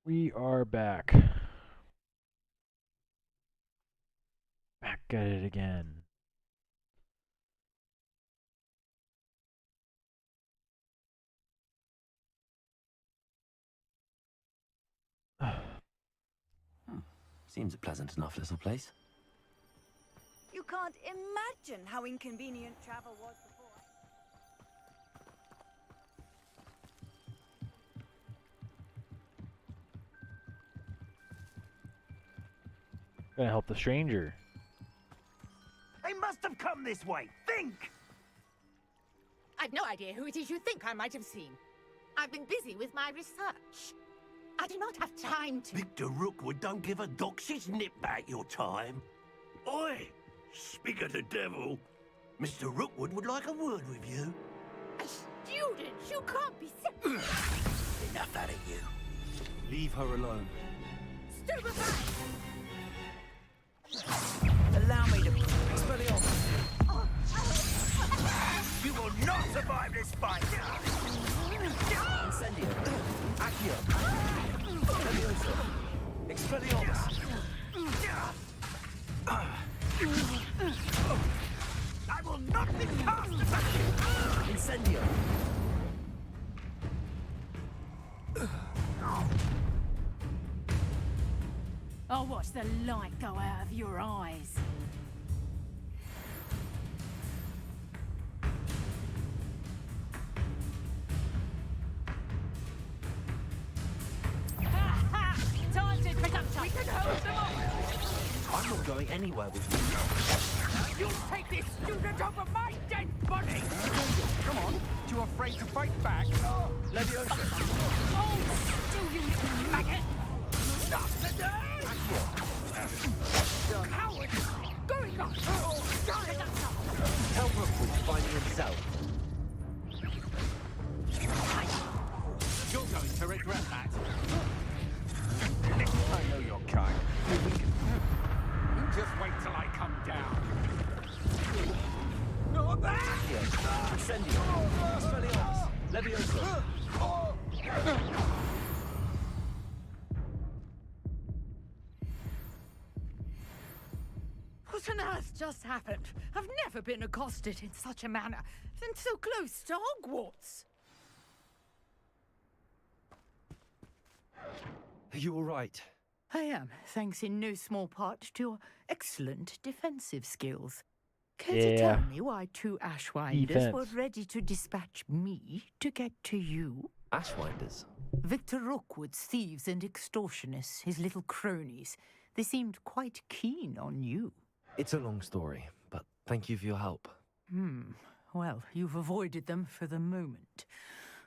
We are back. Back at it again. Seems a pleasant enough little place. You can't imagine how inconvenient travel was before. Gonna help the stranger. They must have come this way. Think! I've no idea who it is you think I might have seen. I've been busy with my research. I do not have time to... Victor Rookwood don't give a doxy's nip back your time. Oi! Speak of the devil. Mr. Rookwood would like a word with you. A student! You can't be Enough out of you. Leave her alone. stupefied! Allow me to spell it off. You will not survive this fight! Incendio. Accio. Levioso. Expelliarmus. I will not be cast aside! Incendio. I'll watch the light go out of your eyes. Time to pick up shot. We can hold them off. I'm not going anywhere with you. You take this student over my dead body! Come on. Too afraid to fight back? Levioso. Oh, do you little maggot! Stop today! Coward! Going on! Pick up shot. Tell Rookwood to find himself. You're going to regret that. I know your kind. You just wait till I come down. Not that! Incendio. Expelliarmus. Levioso. What on earth just happened? I've never been accosted in such a manner, and so close to Hogwarts. Are you all right? I am, thanks in no small part to your excellent defensive skills. Care to tell me why two Ashwinders were Defense. ready to dispatch me to get to you? Ashwinders. Victor Rookwood's thieves and extortionists, his little cronies. They seemed quite keen on you. It's a long story, but thank you for your help. Well, you've avoided them for the moment.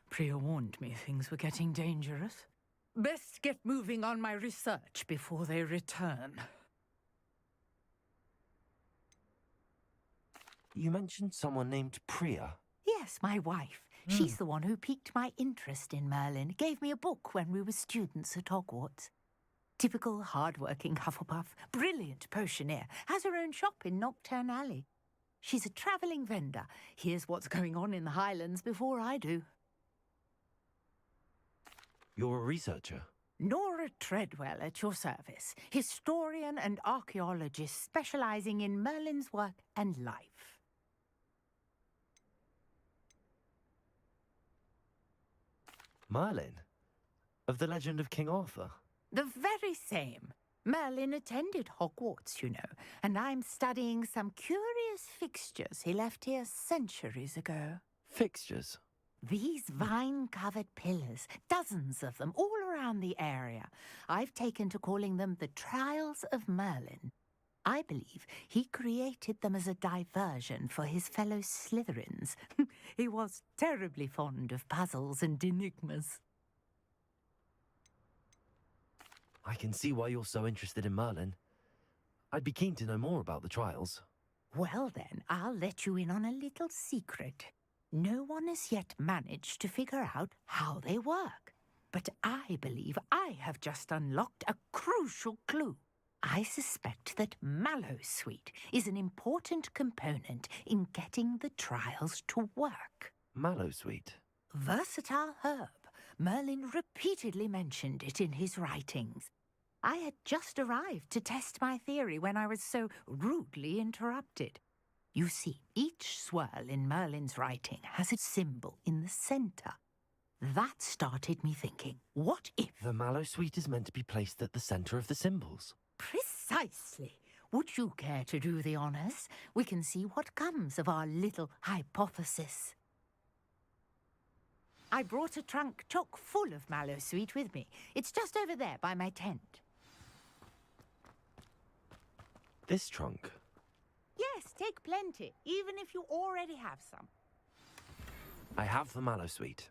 Priya warned me things were getting dangerous. Best get moving on my research before they return. You mentioned someone named Priya. Yes, my wife. She's the one who piqued my interest in Merlin, gave me a book when we were students at Hogwarts. Typical hard-working Hufflepuff, brilliant potioneer, has her own shop in Knockturn Alley. She's a travelling vendor, hears what's going on in the Highlands before I do. You're a researcher. Nora Treadwell at your service, historian and archaeologist specialising in Merlin's work and life. Merlin? Of the legend of King Arthur? The very same. Merlin attended Hogwarts, you know, and I'm studying some curious fixtures he left here centuries ago. Fixtures? These vine-covered pillars, dozens of them, all around the area. I've taken to calling them the Trials of Merlin. I believe he created them as a diversion for his fellow Slytherins. He was terribly fond of puzzles and enigmas. I can see why you're so interested in Merlin. I'd be keen to know more about the trials. Well then, I'll let you in on a little secret. No one has yet managed to figure out how they work. But I believe I have just unlocked a crucial clue. I suspect that Mallowsweet is an important component in getting the trials to work. Mallowsweet. Versatile herb, Merlin repeatedly mentioned it in his writings. I had just arrived to test my theory when I was so rudely interrupted. You see, each swirl in Merlin's writing has a symbol in the center. That started me thinking, what if... The mallow sweet is meant to be placed at the center of the symbols. Precisely. Would you care to do the honors? We can see what comes of our little hypothesis. I brought a trunk chock full of mallow sweet with me. It's just over there by my tent. This trunk? Yes, take plenty, even if you already have some. I have the mallow sweet.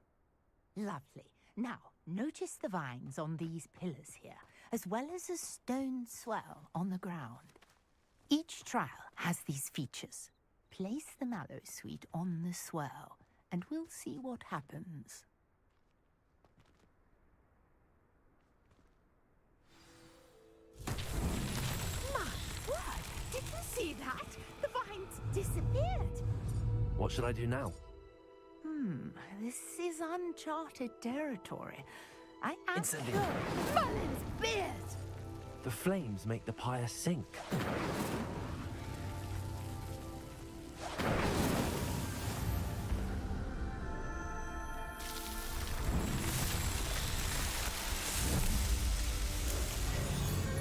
Lovely. Now, notice the vines on these pillars here, as well as a stone swell on the ground. Each trial has these features. Place the mallow sweet on the swell, and we'll see what happens. My word! Did you see that? The vines disappeared! What should I do now? This is uncharted territory. I am Incendio. sure Merlin's beard! The flames make the pyre sink.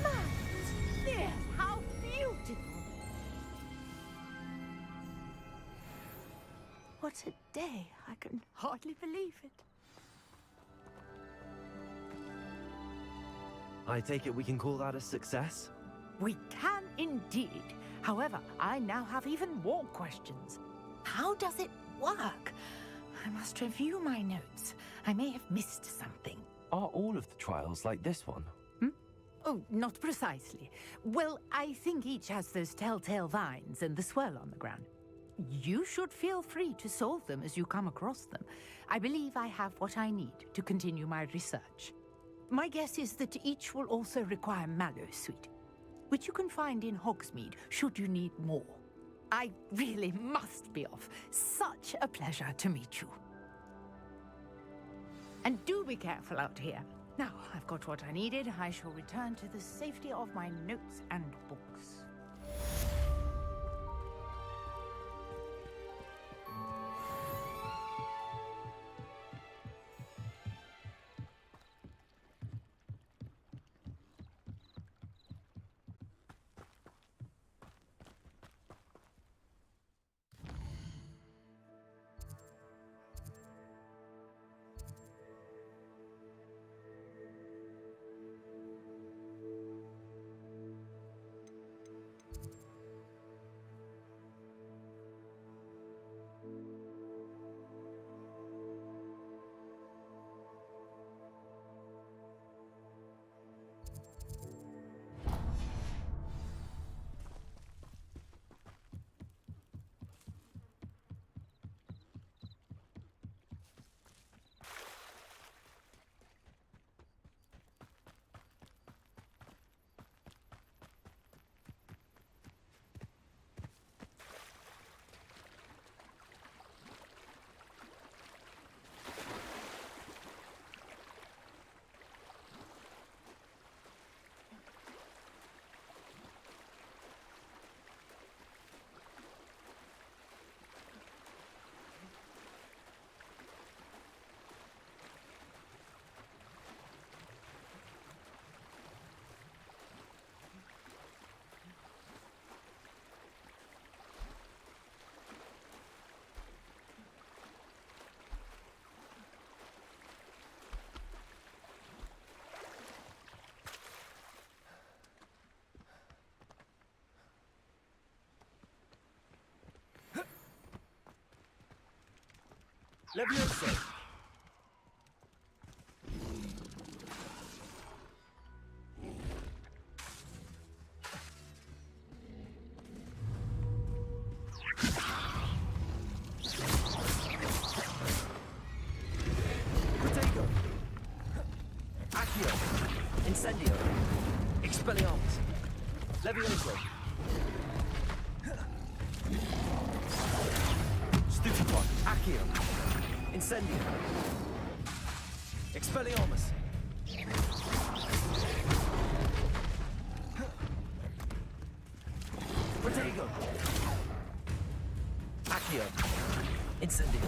Merlin's beard! How beautiful! What a day! I can hardly believe it. I take it we can call that a success? We can indeed. However, I now have even more questions. How does it work? I must review my notes. I may have missed something. Are all of the trials like this one? Oh, not precisely. Well, I think each has those telltale vines and the swirl on the ground. You should feel free to solve them as you come across them. I believe I have what I need to continue my research. My guess is that each will also require mallow sweet, which you can find in Hogsmeade should you need more. I really must be off. Such a pleasure to meet you. And do be careful out here. Now, I've got what I needed. I shall return to the safety of my notes and books. Levioso! Protego! Accio! Incendio! Expelliarmus! Levioso! Stupefy! Accio! Incendio! Expelliarmus! Protego! Accio! Incendio!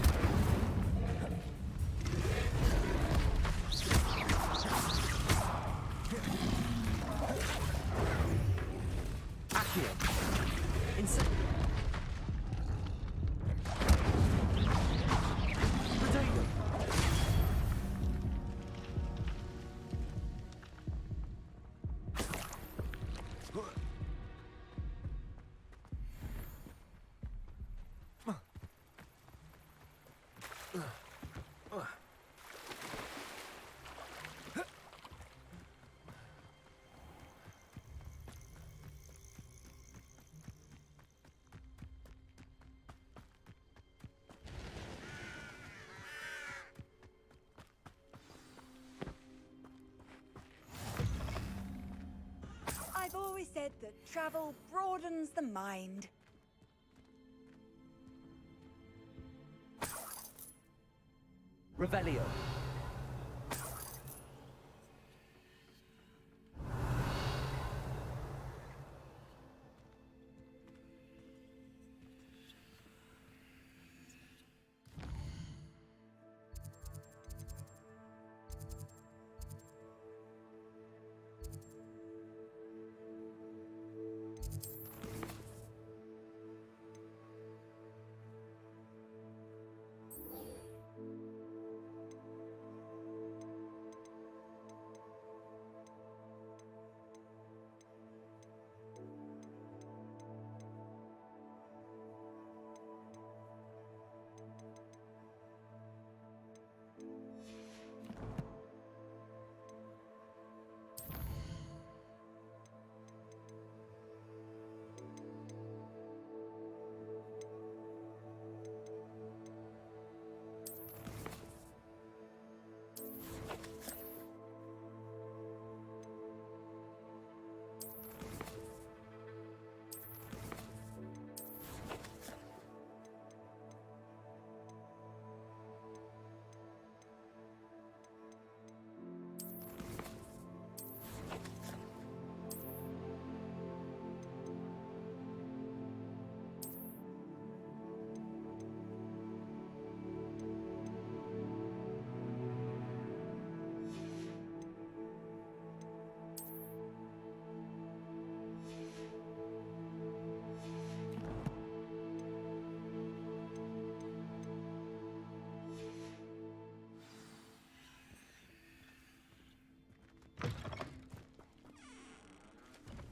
Accio! Incendio! Protego! I've always said that travel broadens the mind. Revelio!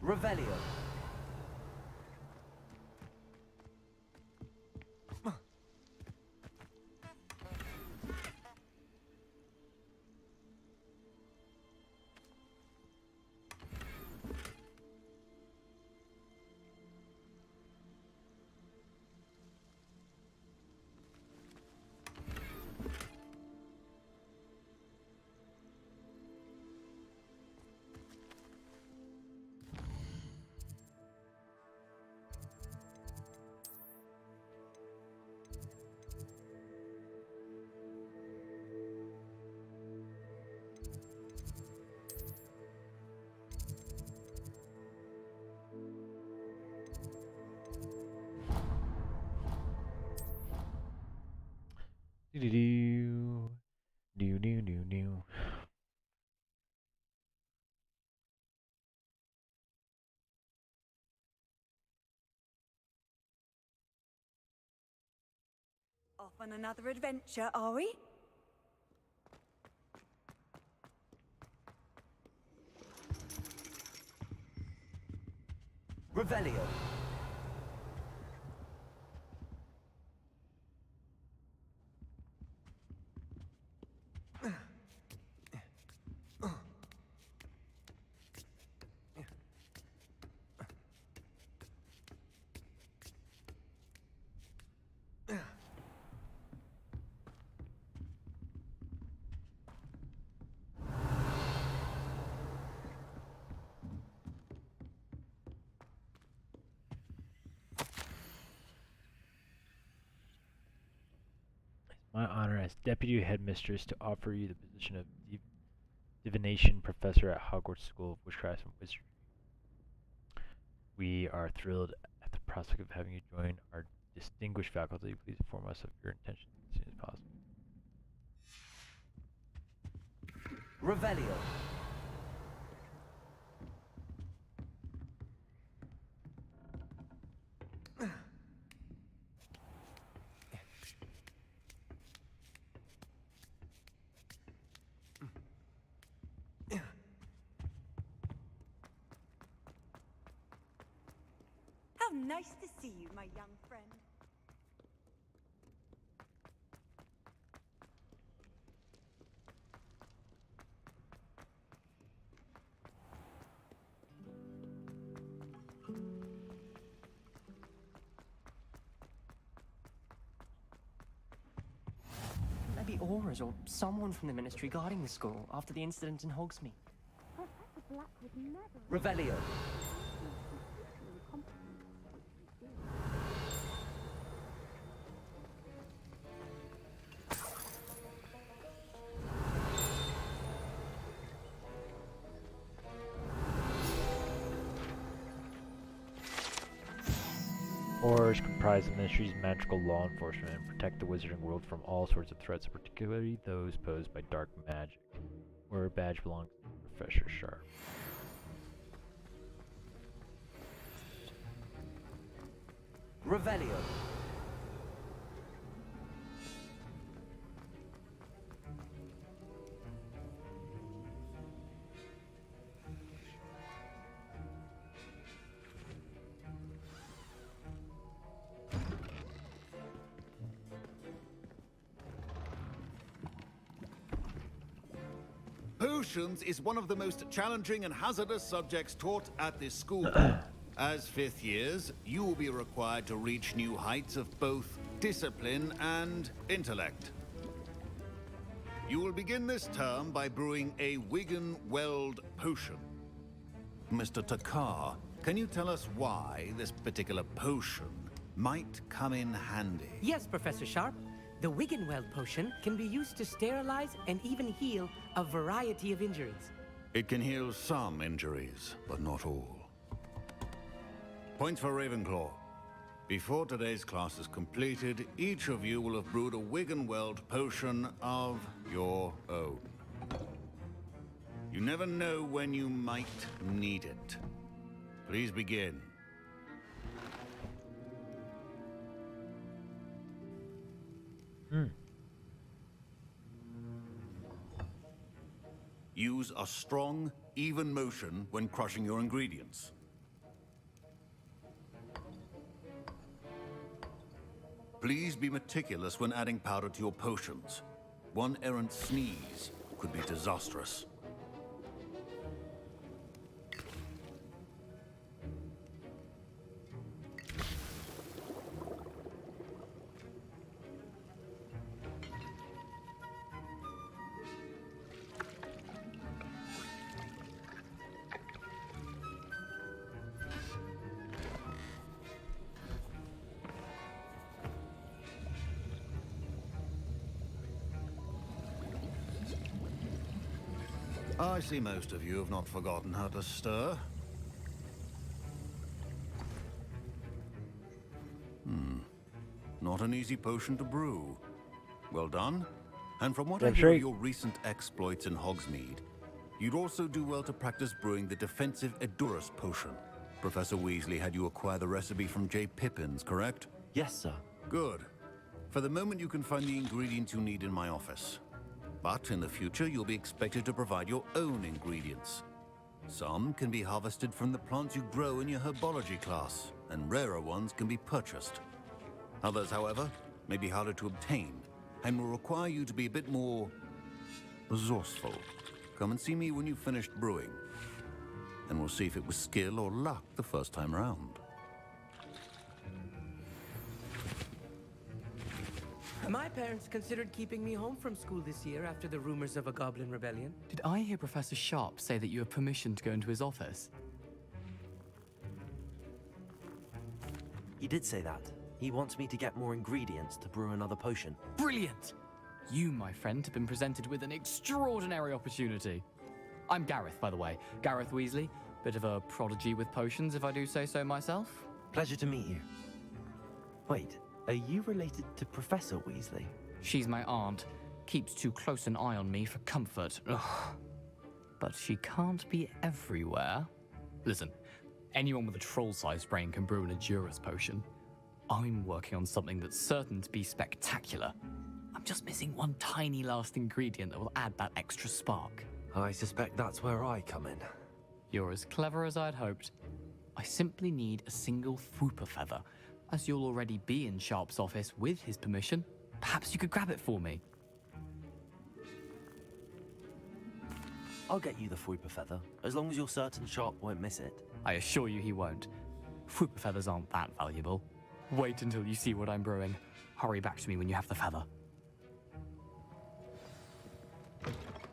Revelio! Do do do do do. Off on another adventure, are we? Revelio! my honor as Deputy Headmistress to offer you the position of Divination Professor at Hogwarts School of Witchcraft and Wizardry. We are thrilled at the prospect of having you join our distinguished faculty. Please inform us of your intentions as soon as possible. Revelio. How nice to see you, my young friend. Maybe Aurors or someone from the Ministry guarding the school after the incident in Hogsmeade. Revelio. Aurors comprise the Ministry's magical law enforcement and protect the wizarding world from all sorts of threats, particularly those posed by dark magic. Auror badge belongs to Professor Sharp. Revelio. Potions is one of the most challenging and hazardous subjects taught at this school. As fifth years, you will be required to reach new heights of both discipline and intellect. You will begin this term by brewing a Wiggenweld potion. Mr. Takar, can you tell us why this particular potion might come in handy? Yes, Professor Sharp. The Wiggenweld potion can be used to sterilize and even heal a variety of injuries. It can heal some injuries, but not all. Points for Ravenclaw. Before today's class is completed, each of you will have brewed a Wiggenweld potion of your own. You never know when you might need it. Please begin. Use a strong, even motion when crushing your ingredients. Please be meticulous when adding powder to your potions. One errant sneeze could be disastrous. I see most of you have not forgotten how to stir. Not an easy potion to brew. Well done. And from what I hear of your recent exploits in Hogsmeade, you'd also do well to practice brewing the defensive Edurus potion. Professor Weasley had you acquire the recipe from J. Pippins, correct? Yes, sir. Good. For the moment, you can find the ingredients you need in my office. But in the future, you'll be expected to provide your own ingredients. Some can be harvested from the plants you grow in your herbology class, and rarer ones can be purchased. Others, however, may be harder to obtain, and will require you to be a bit more resourceful. Come and see me when you've finished brewing, and we'll see if it was skill or luck the first time round. My parents considered keeping me home from school this year after the rumors of a goblin rebellion. Did I hear Professor Sharp say that you have permission to go into his office? He did say that. He wants me to get more ingredients to brew another potion. Brilliant! You, my friend, have been presented with an extraordinary opportunity. I'm Gareth, by the way. Gareth Weasley. Bit of a prodigy with potions, if I do say so myself. Pleasure to meet you. Wait, are you related to Professor Weasley? She's my aunt. Keeps too close an eye on me for comfort. Ugh. But she can't be everywhere. Listen, anyone with a troll-sized brain can brew an Edurus potion. I'm working on something that's certain to be spectacular. I'm just missing one tiny last ingredient that will add that extra spark. I suspect that's where I come in. You're as clever as I'd hoped. I simply need a single Fwooper feather. As you'll already be in Sharp's office with his permission, perhaps you could grab it for me. I'll get you the Fwooper feather, as long as you're certain Sharp won't miss it. I assure you he won't. Fwooper feathers aren't that valuable. Wait until you see what I'm brewing. Hurry back to me when you have the feather.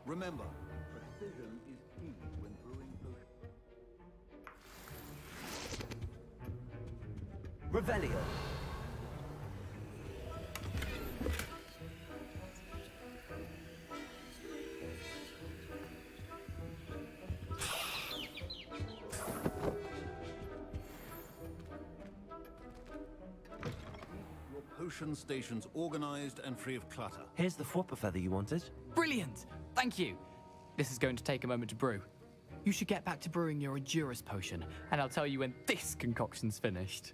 Remember, precision is key when brewing potions. Revelio. Your potion stations organized and free of clutter. Here's the Fwooper feather you wanted. Brilliant! Thank you! This is going to take a moment to brew. You should get back to brewing your Edurus potion, and I'll tell you when this concoction's finished.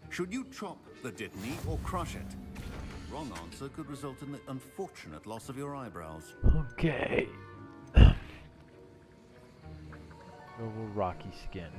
Should you chop the Dittany or crush it? Wrong answer could result in the unfortunate loss of your eyebrows. Okay. Noble rocky skin.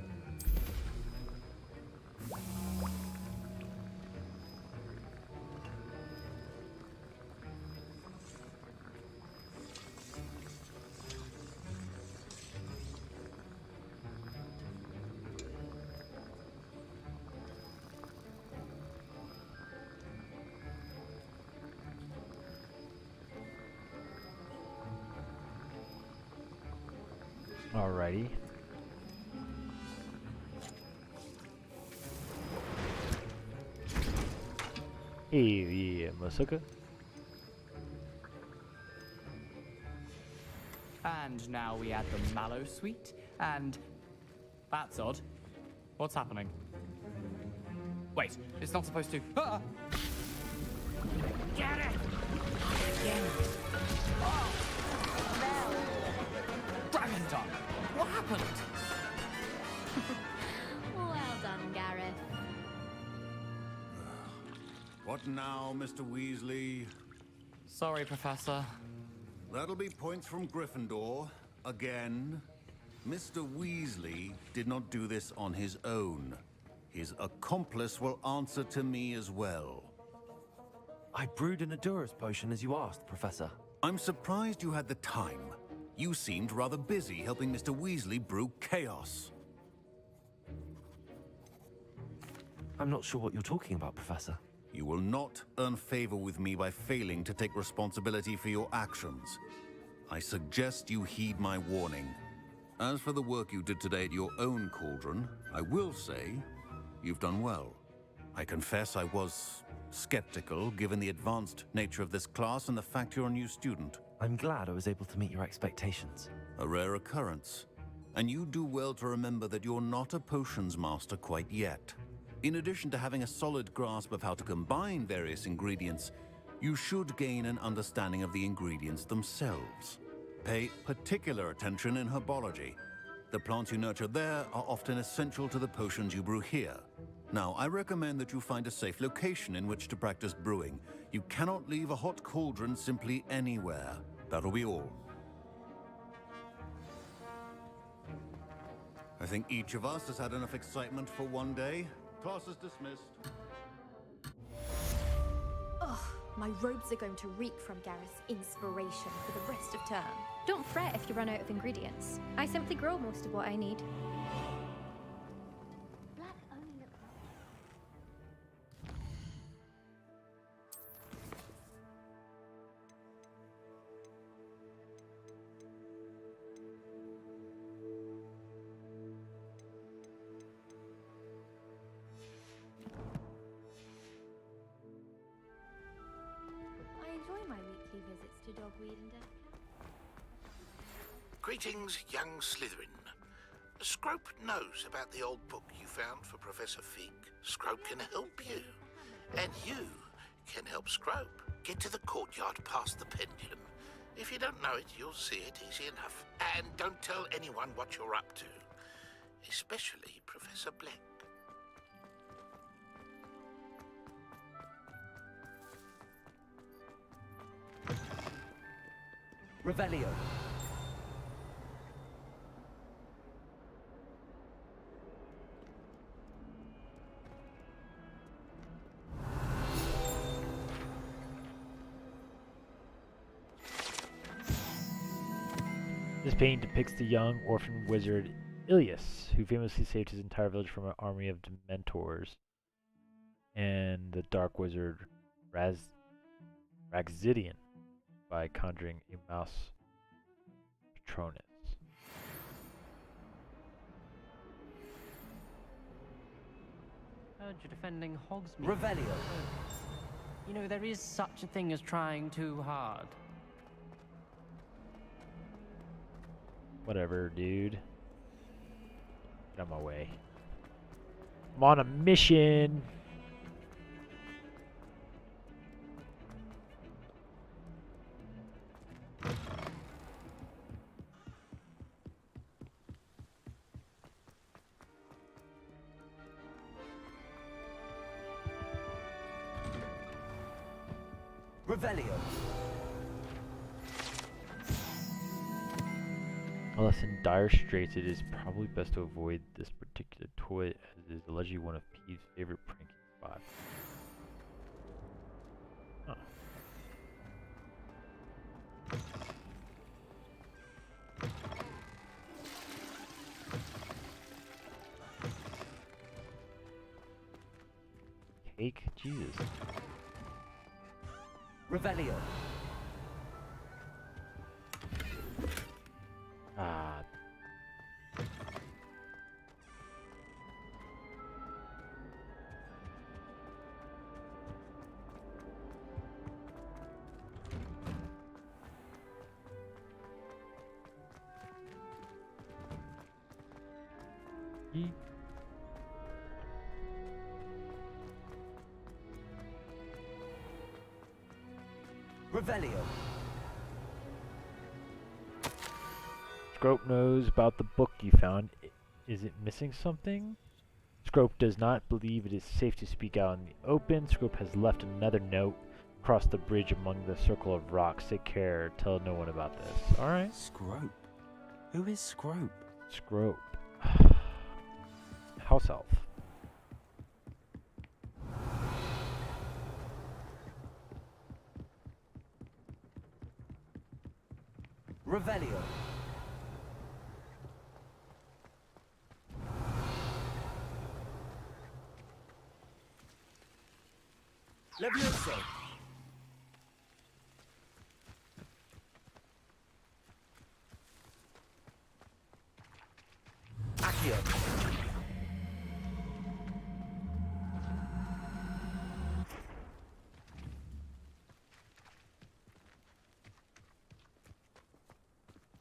Alrighty. Hey, yeah, Masuka. And now we add the mallow sweet, and... That's odd. What's happening? Wait, it's not supposed to... Ah! Get it! Oh! Dragon tongue! What happened? Well done, Gareth. What now, Mr. Weasley? Sorry, Professor. That'll be points from Gryffindor. Again. Mr. Weasley did not do this on his own. His accomplice will answer to me as well. I brewed an Edurus potion as you asked, Professor. I'm surprised you had the time. You seemed rather busy helping Mr. Weasley brew chaos. I'm not sure what you're talking about, Professor. You will not earn favor with me by failing to take responsibility for your actions. I suggest you heed my warning. As for the work you did today at your own cauldron, I will say you've done well. I confess I was skeptical given the advanced nature of this class and the fact you're a new student. I'm glad I was able to meet your expectations. A rare occurrence. And you do well to remember that you're not a potions master quite yet. In addition to having a solid grasp of how to combine various ingredients, you should gain an understanding of the ingredients themselves. Pay particular attention in herbology. The plants you nurture there are often essential to the potions you brew here. Now, I recommend that you find a safe location in which to practice brewing. You cannot leave a hot cauldron simply anywhere. That'll be all. I think each of us has had enough excitement for one day. Class is dismissed. Ugh, my robes are going to reek from Gareth's inspiration for the rest of term. Don't fret if you run out of ingredients. I simply grow most of what I need. Black only looks... Greetings, young Slytherin. Scrope knows about the old book you found for Professor Fig. Scrope can help you. And you can help Scrope. Get to the courtyard past the pendulum. If you don't know it, you'll see it easy enough. And don't tell anyone what you're up to. Especially Professor Black. Revelio. This painting depicts the young orphan wizard Ilias, who famously saved his entire village from an army of Dementors, and the dark wizard Raxidian by conjuring a mouse Patronus. Heard you're defending Hogsmeade. Revelio. You know, there is such a thing as trying too hard. Whatever, dude. Get out of my way. I'm on a mission. Revelio. Unless in dire straits, it is probably best to avoid this particular toy, as it is allegedly one of Peeve's favorite pranking spots. Huh. Cake? Jesus. Revelio. Ah. Yeet. Revelio. Scrope knows about the book you found. Is it missing something? Scrope does not believe it is safe to speak out in the open. Scrope has left another note across the bridge among the circle of rocks. Take care. Tell no one about this. Alright. Scrope? Who is Scrope? Scrope. House elf. Revelio. Levioso. Accio.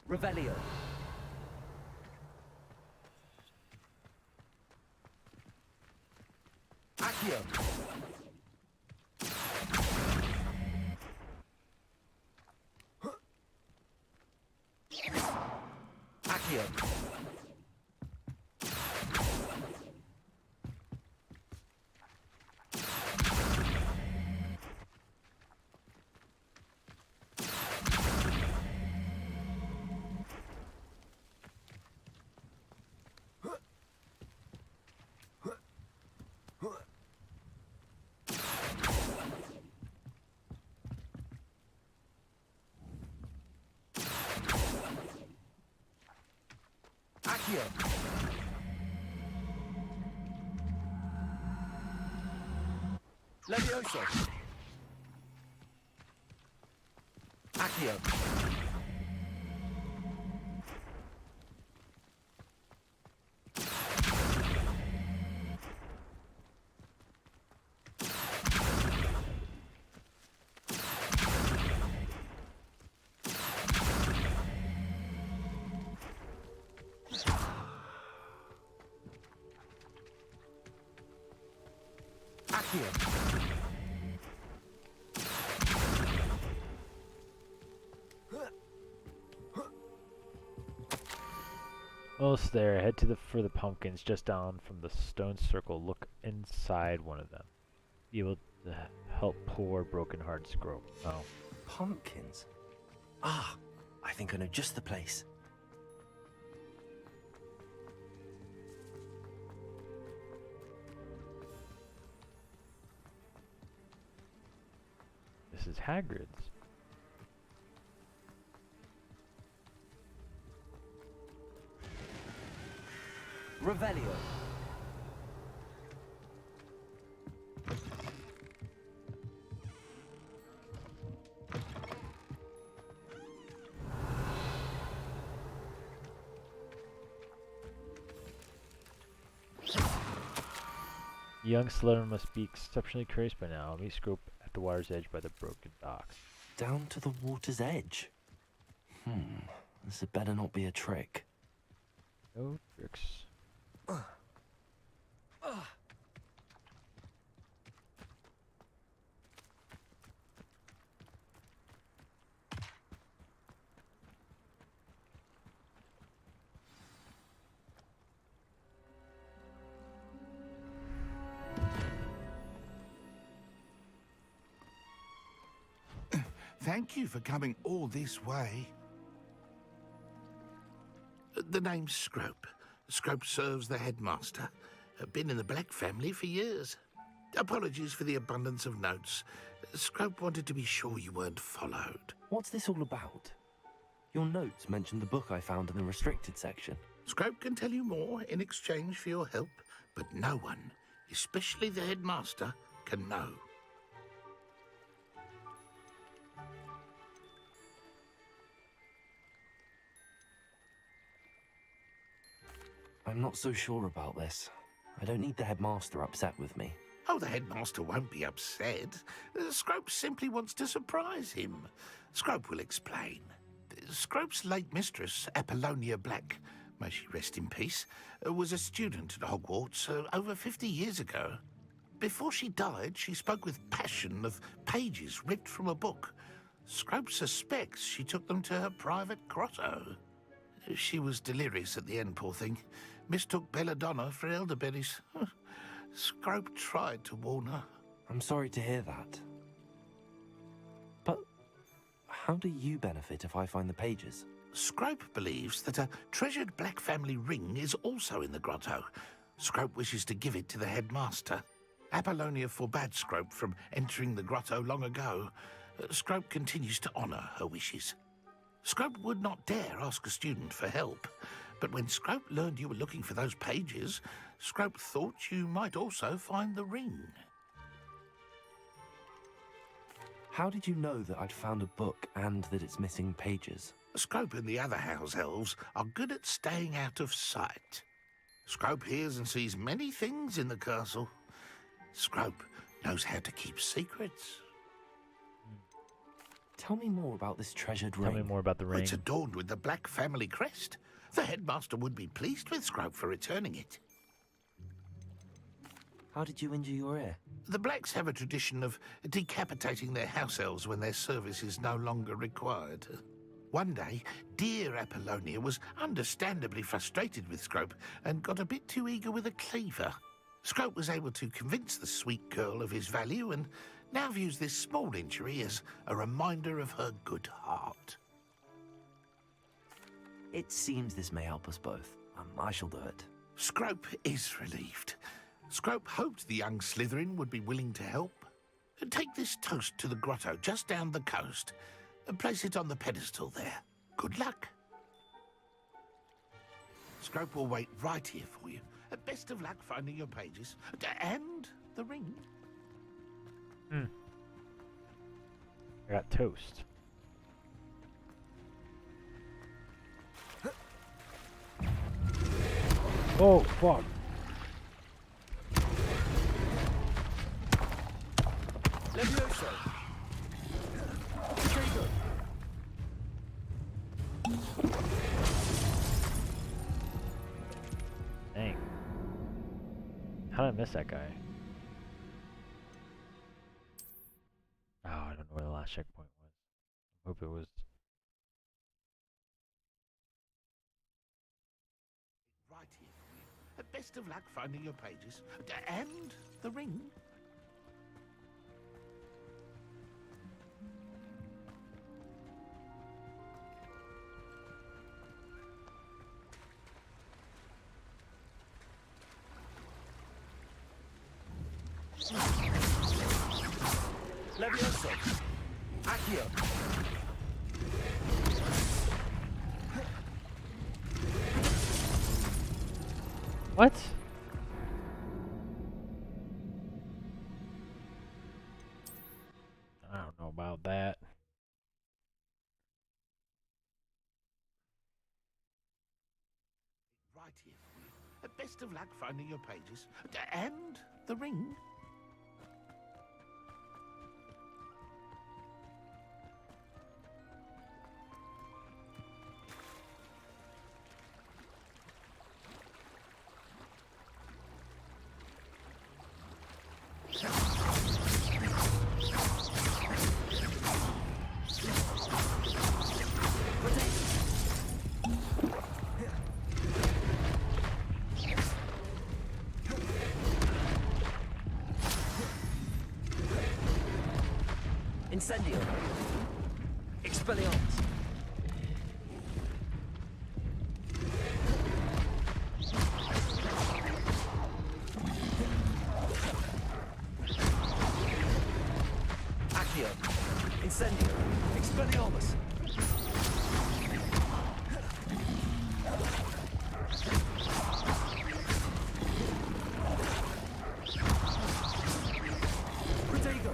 Revelio. Accio. Accio. Accio. Levioso. Accio. here. Almost there. Head for the pumpkins just down from the stone circle. Look inside one of them. Be able to help poor broken hearts grow. Oh. Pumpkins? Ah, I think I know just the place. This is Hagrid's. Revelio. Young Slytherin must be exceptionally curious by now. Meet Scrope at the water's edge by the broken docks. Down to the water's edge? This had better not be a trick. No tricks. Thank you for coming all this way. The name's Scrope. Scrope serves the headmaster. Been in the Black family for years. Apologies for the abundance of notes. Scrope wanted to be sure you weren't followed. What's this all about? Your notes mentioned the book I found in the restricted section. Scrope can tell you more in exchange for your help, but no one, especially the headmaster, can know. I'm not so sure about this. I don't need the headmaster upset with me. Oh, the headmaster won't be upset. Scrope simply wants to surprise him. Scrope will explain. Scrope's late mistress, Apollonia Black, may she rest in peace, was a student at Hogwarts over 50 years ago. Before she died, she spoke with passion of pages ripped from a book. Scrope suspects she took them to her private grotto. She was delirious at the end, poor thing. Mistook belladonna for elderberries. Scrope tried to warn her. I'm sorry to hear that. But how do you benefit if I find the pages? Scrope believes that a treasured Black family ring is also in the grotto. Scrope wishes to give it to the headmaster. Apollonia forbade Scrope from entering the grotto long ago. Scrope continues to honour her wishes. Scrope would not dare ask a student for help, but when Scrope learned you were looking for those pages, Scrope thought you might also find the ring. How did you know that I'd found a book and that it's missing pages? Scrope and the other house elves are good at staying out of sight. Scrope hears and sees many things in the castle. Scrope knows how to keep secrets. Tell me more about this treasured ring. Tell me more about the ring. It's adorned with the Black family crest. The headmaster would be pleased with Scrope for returning it. How did you injure your ear? The Blacks have a tradition of decapitating their house elves when their service is no longer required. One day, dear Apollonia was understandably frustrated with Scrope and got a bit too eager with a cleaver. Scrope was able to convince the sweet girl of his value and now views this small injury as a reminder of her good heart. It seems this may help us both. I shall do it. Scrope is relieved. Scrope hoped the young Slytherin would be willing to help. Take this toast to the grotto just down the coast and place it on the pedestal there. Good luck. Scrope will wait right here for you. Best of luck finding your pages. And the ring. I got toast. Oh, fuck. Levioso. Very good. Dang. How did I miss that guy? it was. Right here for you. Best of luck finding your pages. And the ring. Levioso! Accio! What? I don't know about that. Right here for you. Best of luck finding your pages. And the ring. Incendio! Expelliarmus! Accio! Incendio! Expelliarmus! Protego!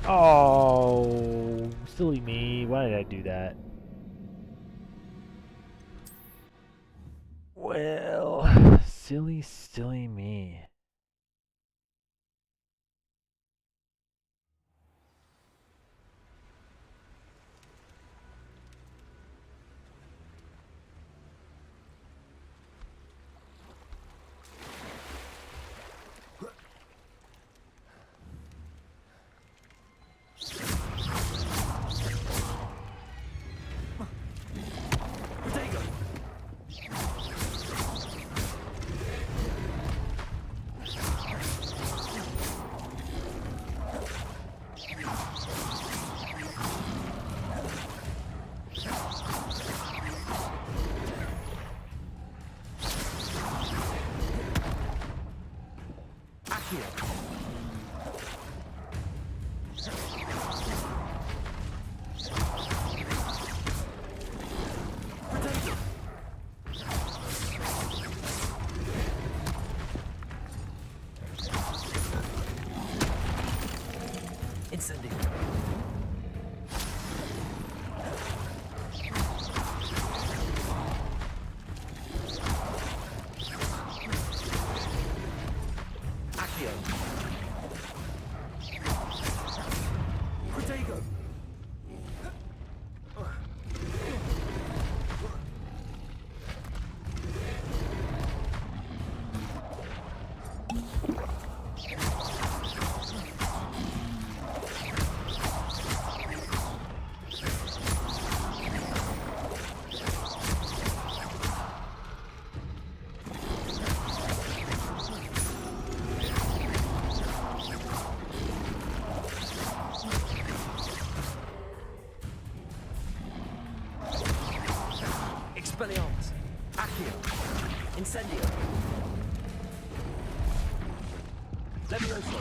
Oh, silly me. Why did I do that? Well, silly me. Protego! Accio! Protego! Incendio! Accio! Protego! Expelliarmus! Accio! Incendio! Levioso!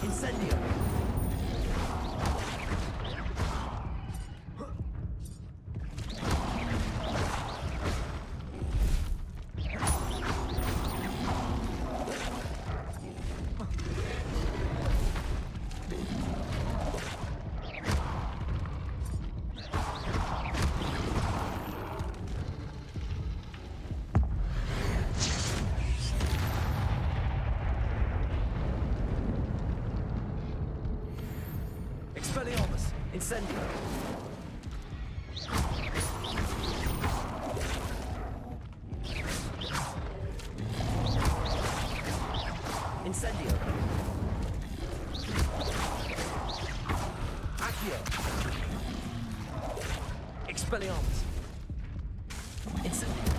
Incendio! Incendio. Incendio. Accio. Expelliarmus. Incendio.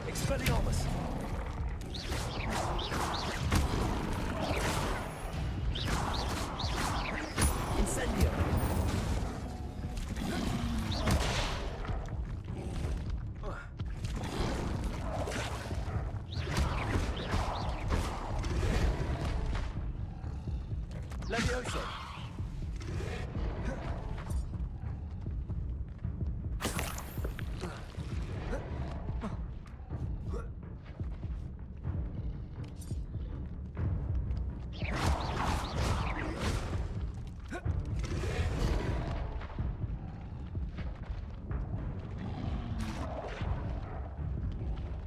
Expelliarmus! Incendio! Levioso!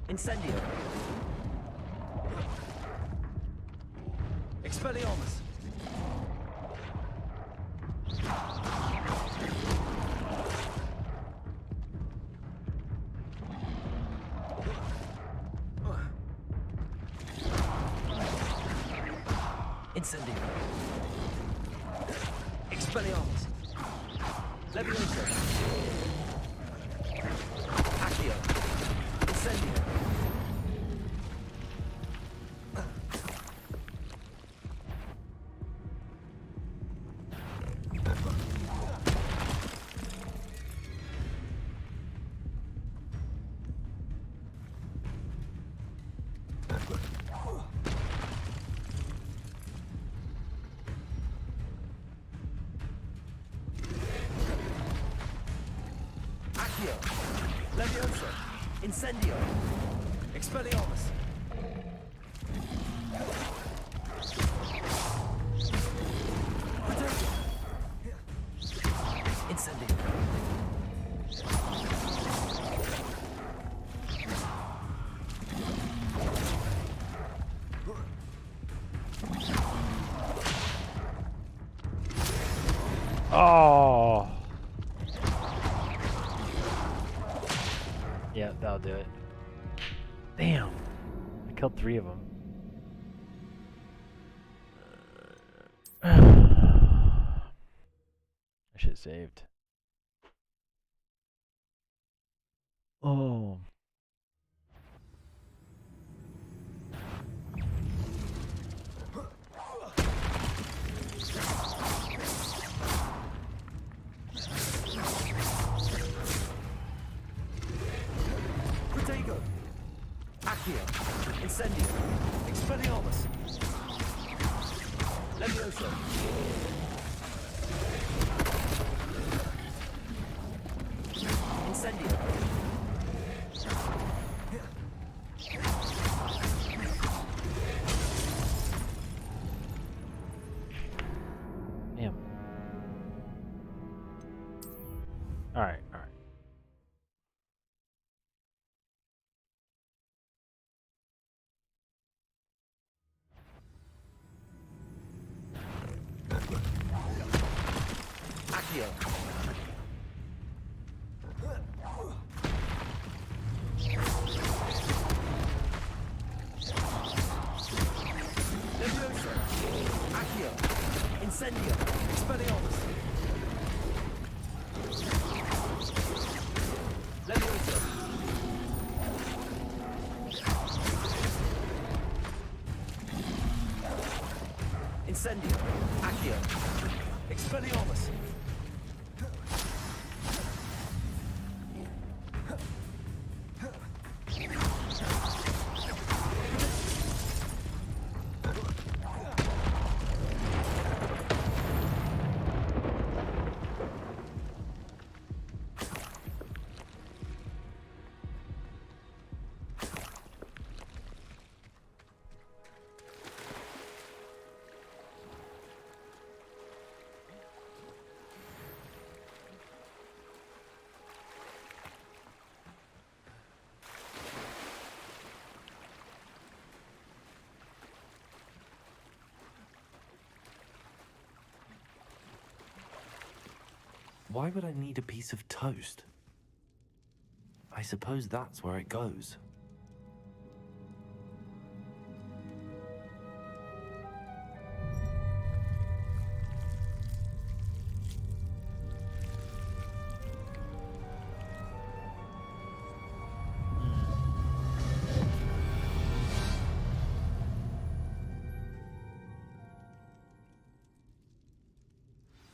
Incendio! Expelliarmus! Incendio! Expelliarmus! Levioso! Accio! Incendio! Accio! Levioso! Incendio! Expelliarmus! Potato! Incendio! Oh! Yeah, that'll do it. Damn! I killed 3 of them. I should have saved. Oh. Protego! Accio! Incendio! Expelliarmus! Levioso! Incendio! Damn. Alright, alright. Accio! Levioso! Accio! Incendio! Expelliarmus! Levioso! Incendio! Accio! Expelliarmus! Why would I need a piece of toast? I suppose that's where it goes.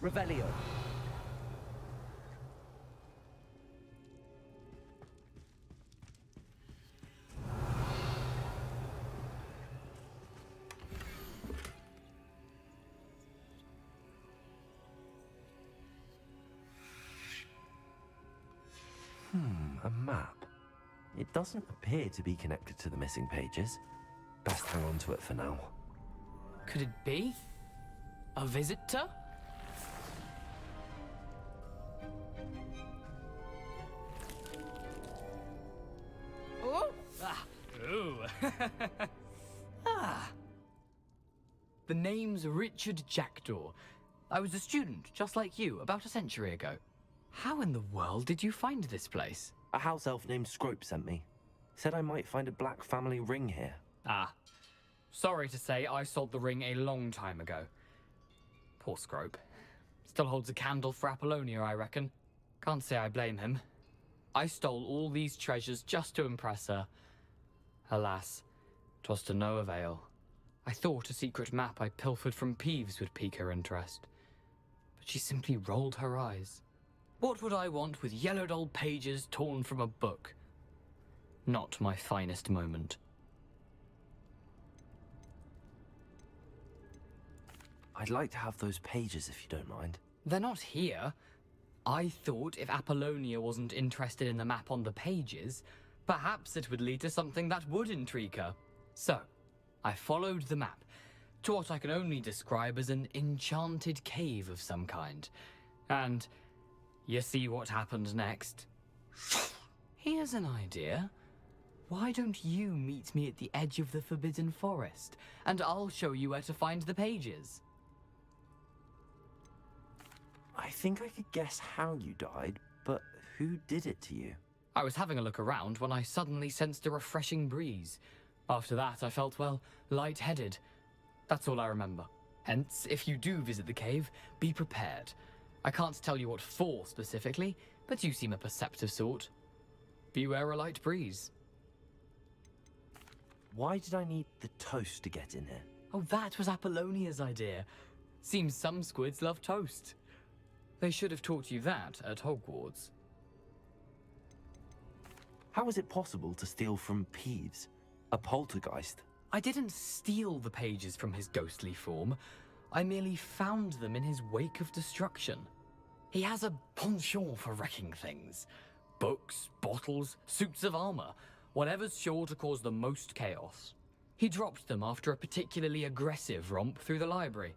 Revelio. A map. It doesn't appear to be connected to the missing pages. Best hang on to it for now. Could it be? A visitor? Oh! Ah! Ooh! Ah! The name's Richard Jackdaw. I was a student, just like you, about a century ago. How in the world did you find this place? A house elf named Scrope sent me. Said I might find a black family ring here. Ah. Sorry to say, I sold the ring a long time ago. Poor Scrope. Still holds a candle for Apollonia, I reckon. Can't say I blame him. I stole all these treasures just to impress her. Alas, 'twas to no avail. I thought a secret map I pilfered from Peeves would pique her interest. But she simply rolled her eyes. What would I want with yellowed old pages torn from a book? Not my finest moment. I'd like to have those pages if you don't mind. They're not here. I thought if Apollonia wasn't interested in the map on the pages, perhaps it would lead to something that would intrigue her. So, I followed the map to what I can only describe as an enchanted cave of some kind. And you see what happened next? Here's an idea. Why don't you meet me at the edge of the Forbidden Forest, and I'll show you where to find the pages? I think I could guess how you died, but who did it to you? I was having a look around when I suddenly sensed a refreshing breeze. After that, I felt, well, lightheaded. That's all I remember. Hence, if you do visit the cave, be prepared. I can't tell you what for specifically, but you seem a perceptive sort. Beware a light breeze. Why did I need the toast to get in here? Oh, that was Apollonia's idea. Seems some squids love toast. They should have taught you that at Hogwarts. How is it possible to steal from Peeves, a poltergeist? I didn't steal the pages from his ghostly form. I merely found them in his wake of destruction. He has a penchant for wrecking things. Books, bottles, suits of armor, whatever's sure to cause the most chaos. He dropped them after a particularly aggressive romp through the library.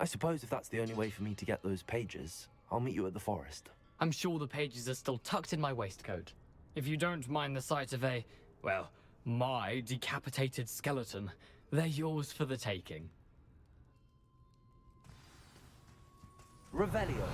I suppose if that's the only way for me to get those pages, I'll meet you at the forest. I'm sure the pages are still tucked in my waistcoat. If you don't mind the sight of a, well, my decapitated skeleton, they're yours for the taking. Revelio.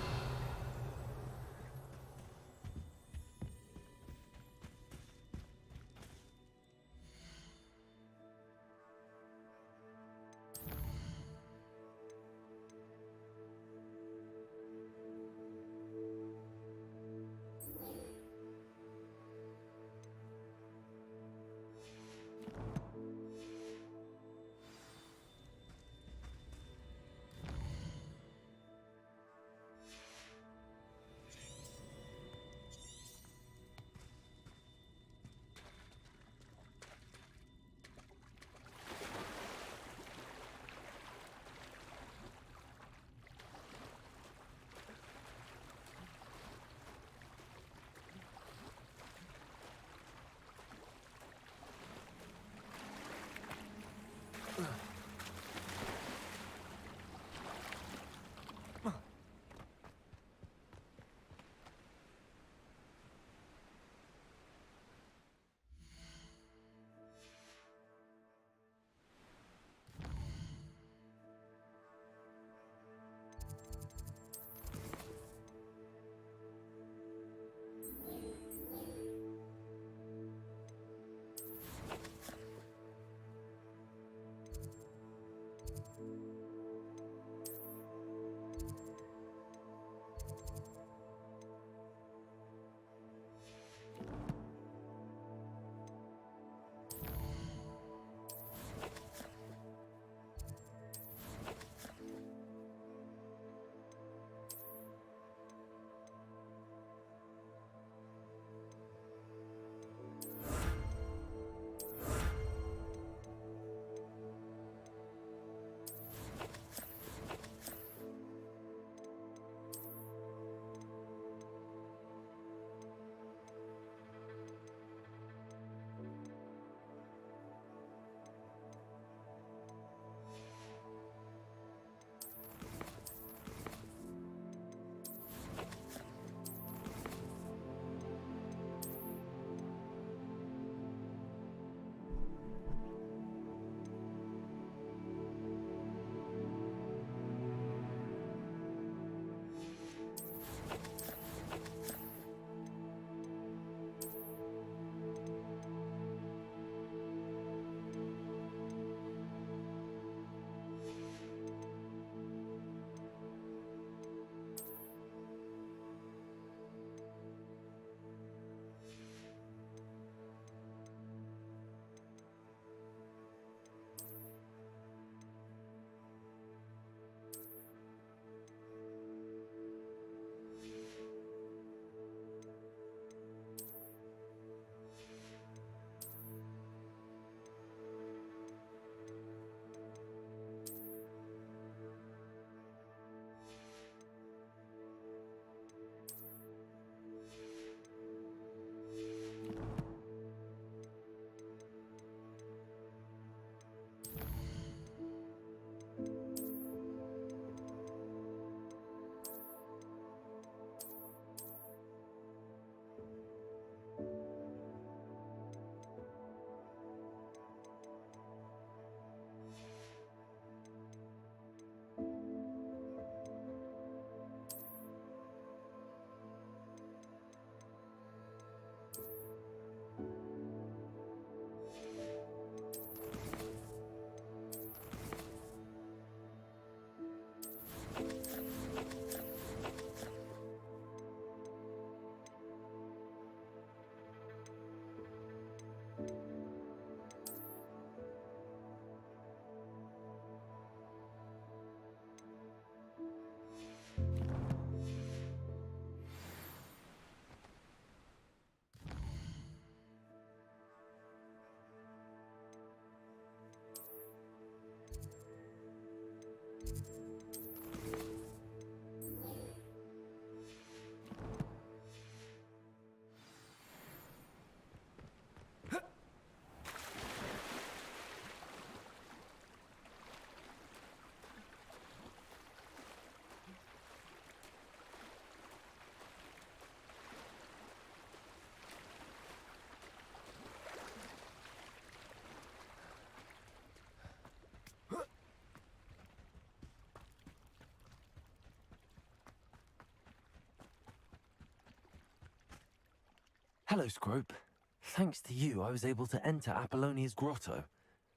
Hello, Scrope. Thanks to you, I was able to enter Apollonia's grotto.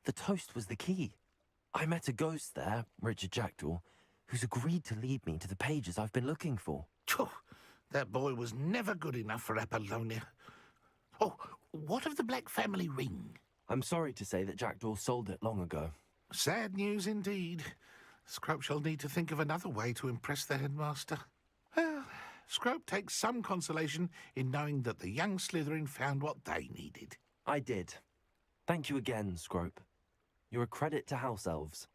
The toast was the key. I met a ghost there, Richard Jackdaw, who's agreed to lead me to the pages I've been looking for. Phew, that boy was never good enough for Apollonia. Oh, what of the Black family ring? I'm sorry to say that Jackdaw sold it long ago. Sad news indeed. Scrope shall need to think of another way to impress the headmaster. Well, Scrope takes some consolation in knowing that the young Slytherin found what they needed. I did. Thank you again, Scrope. You're a credit to House Elves.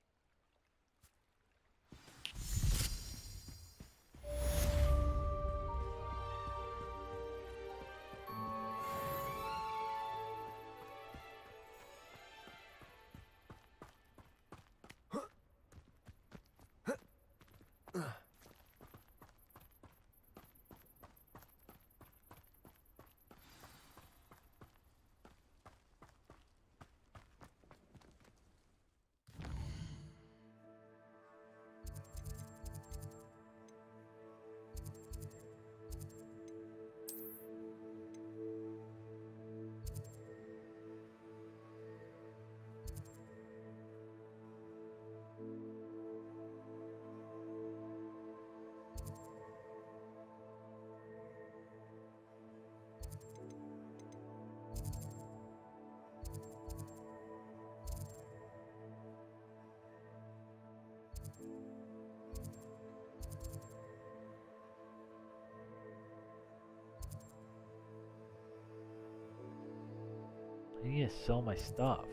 I need to sell my stuff.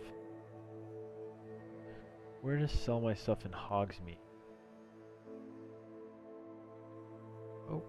Where to sell my stuff in Hogsmeade? Oh.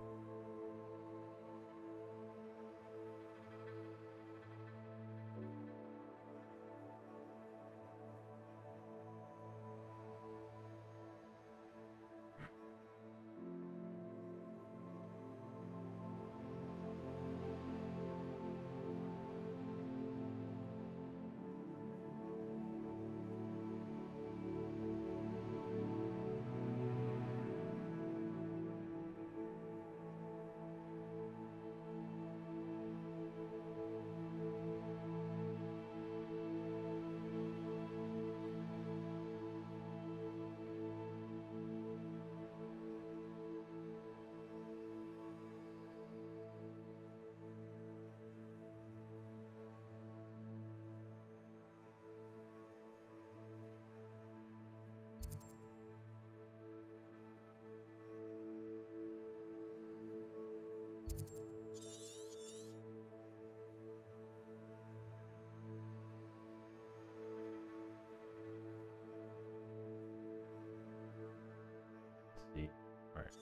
See. All right.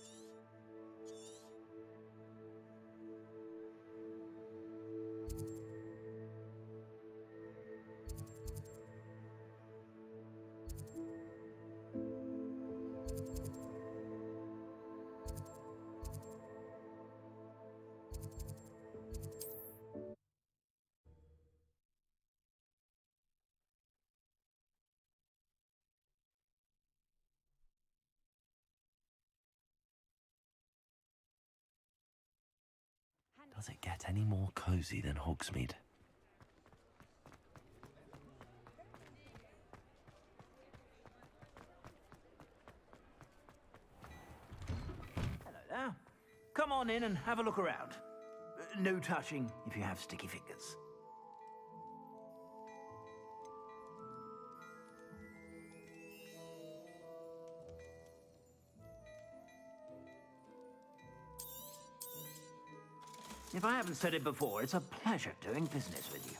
Does it get any more cozy than Hogsmeade? Hello there. Come on in and have a look around. No touching if you have sticky fingers. If I haven't said it before, it's a pleasure doing business with you.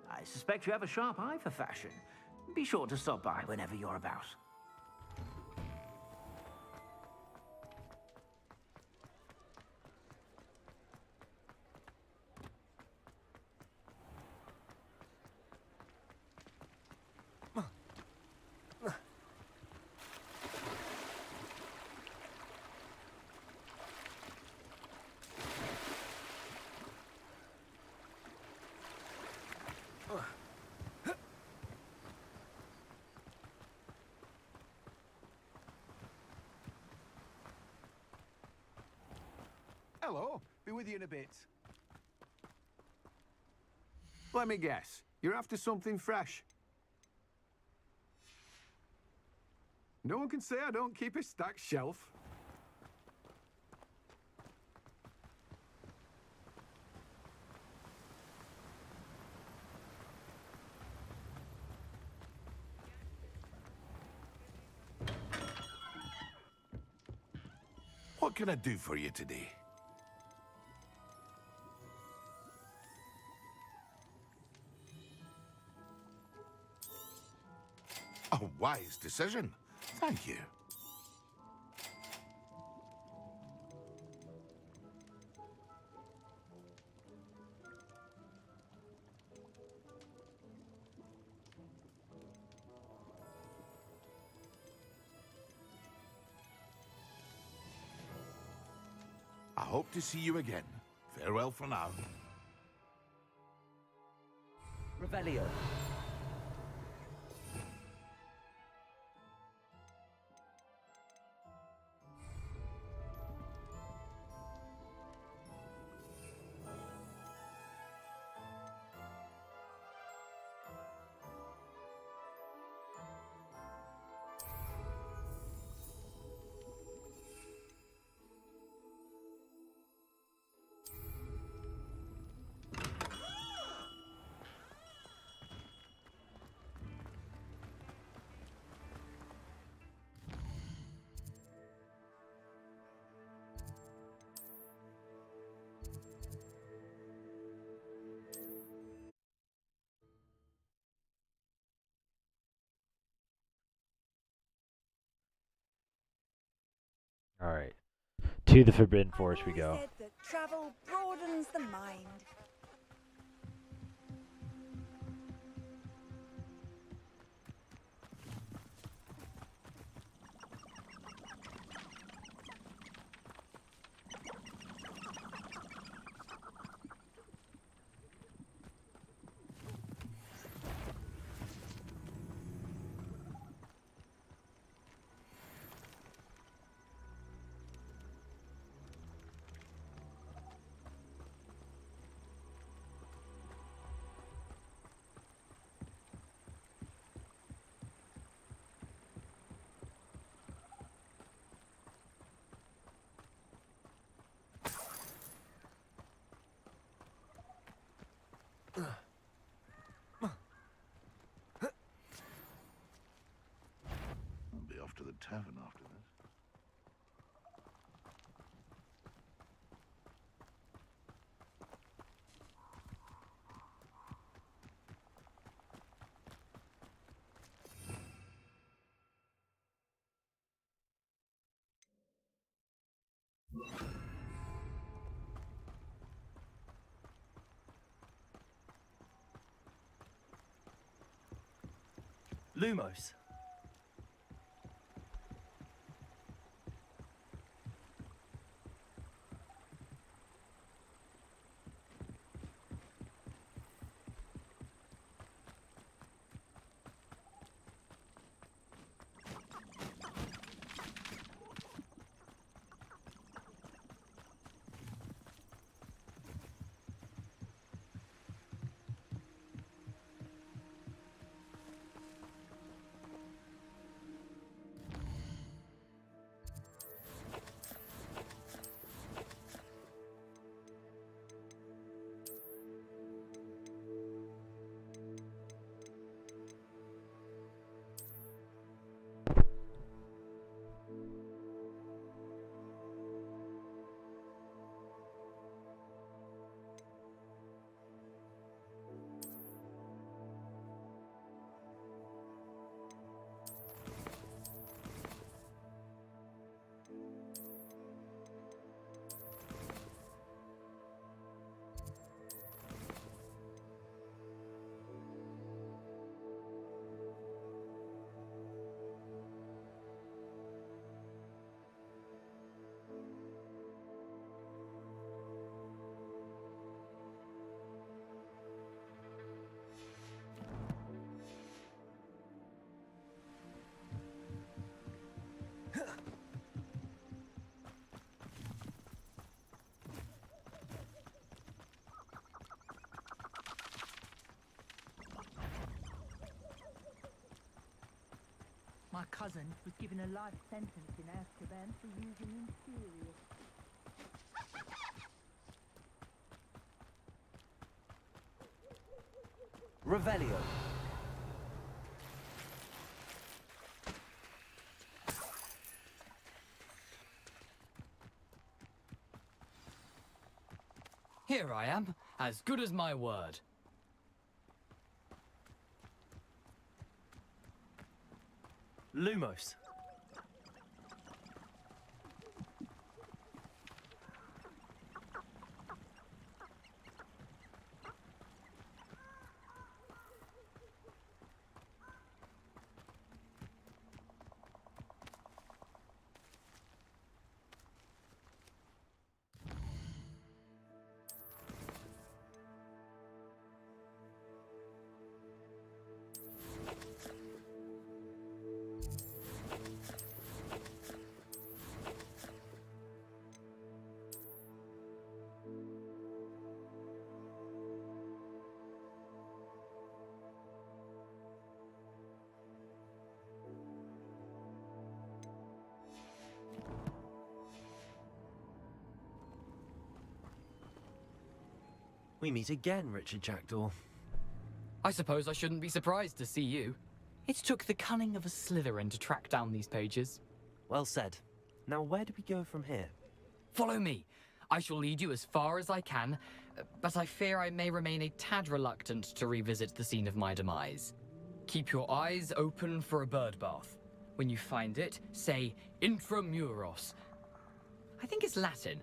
I suspect you have a sharp eye for fashion. Be sure to stop by whenever you're about. Hello. Be with you in a bit. Let me guess. You're after something fresh. No one can say I don't keep a stacked shelf. What can I do for you today? A wise decision. Thank you. I hope to see you again. Farewell for now. Revelio. Alright. To the Forbidden Forest we go. Said that travel broadens the mind. I'll be off to the tavern after this. Lumos. My cousin was given a life sentence in Azkaban for using inferior. Revelio. Here I am, as good as my word. Lumos. We meet again, Richard Jackdaw. I suppose I shouldn't be surprised to see you. It took the cunning of a Slytherin to track down these pages. Well said. Now where do we go from here? Follow me. I shall lead you as far as I can, but I fear I may remain a tad reluctant to revisit the scene of my demise. Keep your eyes open for a bird bath. When you find it, say Intramuros. I think it's Latin.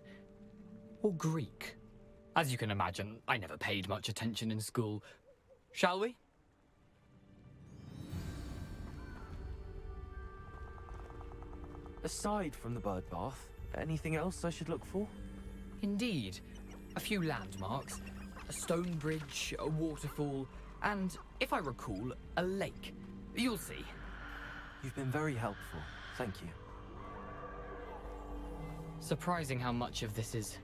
Or Greek. As you can imagine, I never paid much attention in school. Shall we? Aside from the bird bath, anything else I should look for? Indeed. A few landmarks. A stone bridge, a waterfall, and, if I recall, a lake. You'll see. You've been very helpful. Thank you. Surprising how much of this is,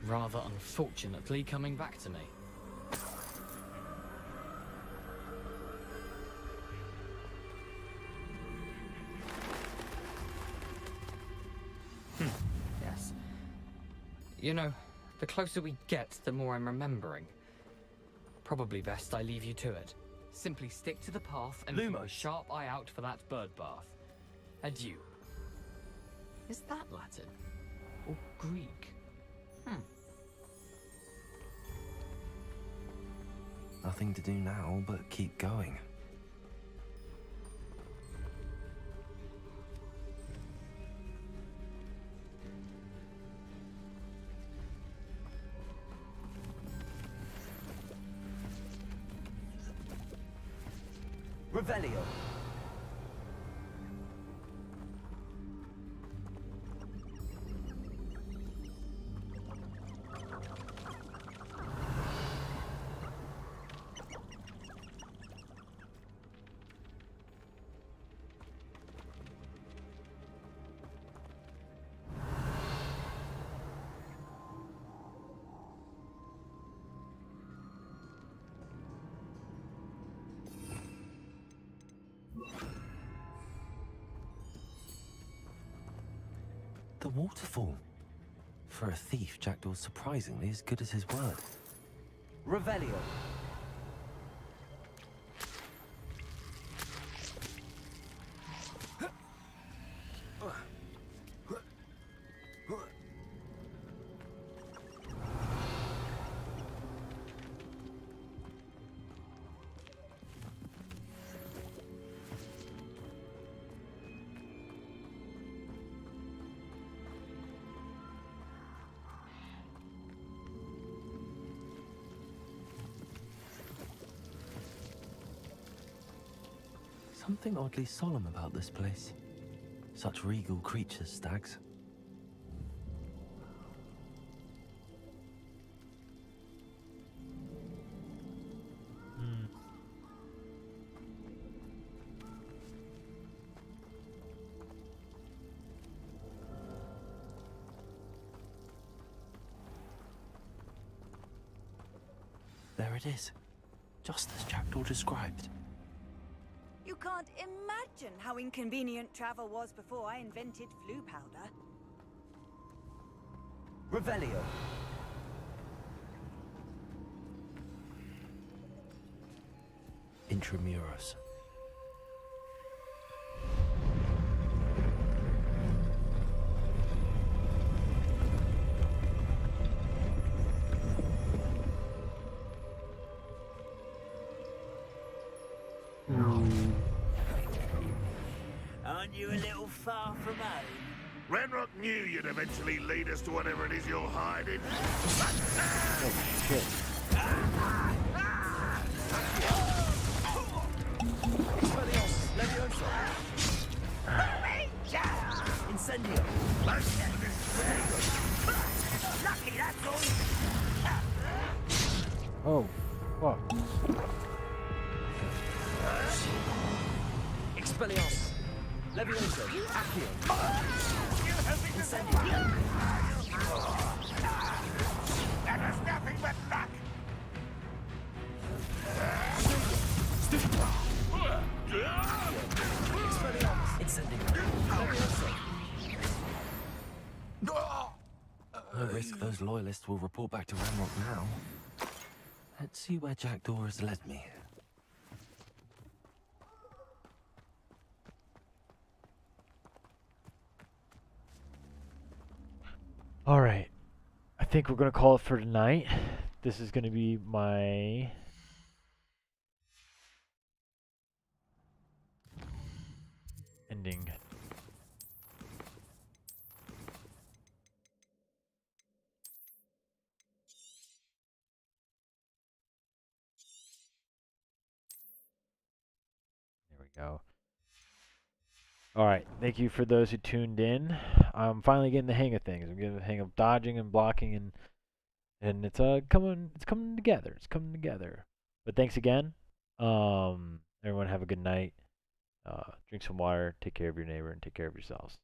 rather unfortunately, coming back to me. Yes. You know, the closer we get, the more I'm remembering. Probably best I leave you to it. Simply stick to the path and keep a sharp eye out for that bird bath. Adieu. Is that Latin? Or Greek? Nothing to do now but keep going. Revelio. The waterfall. For a thief, Jackdaw's surprisingly as good as his word. Revelio. Something oddly solemn about this place. Such regal creatures, stags. There it is, just as Jackdaw described. You can't imagine how inconvenient travel was before I invented flu powder. Revelio. Intramuros. Aren't you a little far from home? Ranrock knew you'd eventually lead us to whatever it is you're hiding. Oh shit. Incendio. Lucky, that's all. Oh, fuck. Expelliarmus. Levioso. Accio. Incendio. That was nothing but luck. Expelliarmus. Incendio. Levioso. No risk those loyalists will report back to Ranrock now. Let's see where Jackdaw has led me. Alright. I think we're going to call it for tonight. This is going to be my ending. There we go. Alright, thank you for those who tuned in. I'm finally getting the hang of things. I'm getting the hang of dodging and blocking, and it's coming together. It's coming together. But thanks again. Everyone have a good night. Drink some water, take care of your neighbor, and take care of yourselves.